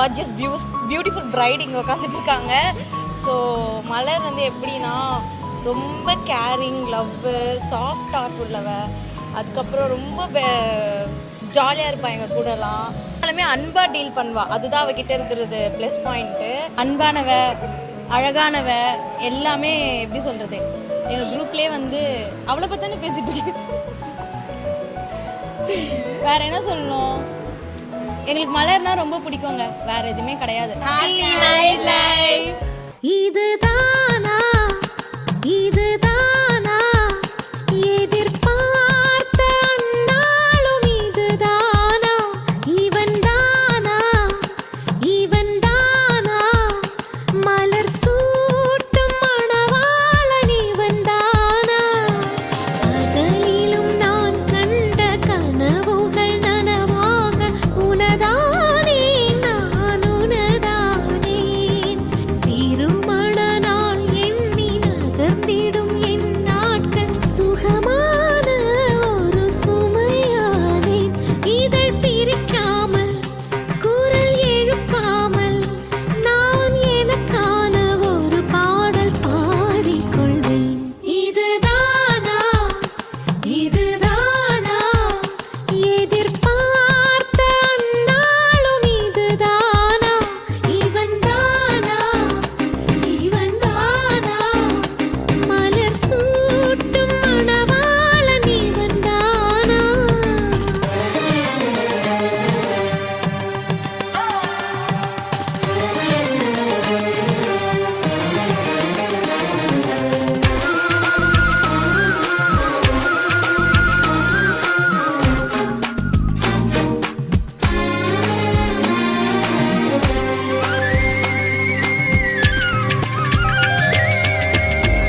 Gorgeous beautiful bright இங்கே உட்காந்துட்டு இருக்காங்க. ஸோ மலர் வந்து எப்படின்னா ரொம்ப கேரிங், லவ்வு, சாஃப்ட் ஹார்ட் உள்ளவ. அதுக்கப்புறம் ரொம்ப ஜாலியாக இருப்பாள் எங்கள் கூடலாம். எல்லாமே அன்பாக டீல் பண்ணுவா. அதுதான் அவகிட்ட இருக்கிறது ப்ளஸ் பாயிண்ட்டு. அன்பானவ, அழகானவ, எல்லாமே எப்படி சொல்கிறது, எங்கள் குரூப்லேயே வந்து அவளை பற்றி தானே பேசிட்டு இருக்கு. வேற என்ன சொல்லணும், எங்களுக்கு மலர்னா ரொம்ப பிடிக்குங்க, வேற எதுவுமே கிடையாது. இதுதானா இதுதானா எதிர்பார்த்த அந்நாளும் இதுதானா இவன் தானா மலர் சூட்டும் மணவாளன் இவன் தானா பகலிலும் நான் கண்ட கனவுகள் நனவாக உனதானே நான் உனதானே திருமண நாள் எண்ணி நகர்ந்திடும் என் நாட்கள் சுகமான ஒரு சுமையானேன் இதழ் பிரிக்காமல் குரல் எழுப்பாமல் நான் எனக்கான ஒரு பாடல் பாடிக்கொள்வேன். இதுதானா எதிர்பார்த்த அந்நாளும் இதுதானா இவன் தானா மலர் சூட்டும் மணவாளன் இவன் தானா.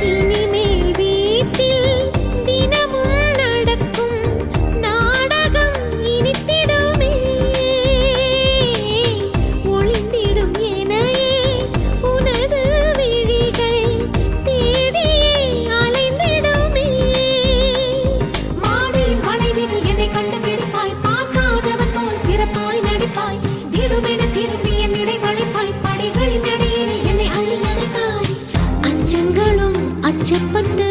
இனிமேல் வீட்டில் தினமும் நடக்கும் நாடகம் இனித்திடுமே ஒளிந்திடும் எனையே உனது விழிகள் தேடியே அலைந்திடுமே மாடியில் மனைவிகள் என்னை கண்டுபிடிப்பாய் பார்க்காதவன் போல் சிறப்பாய் நடிப்பாய் திடுமென திரும்பி என் இடை வளைப்பாய் படிகளின் அடியில் என்னை அள்ளி அணைப்பாய் அச்சங்களும் அச்சப்பட்டு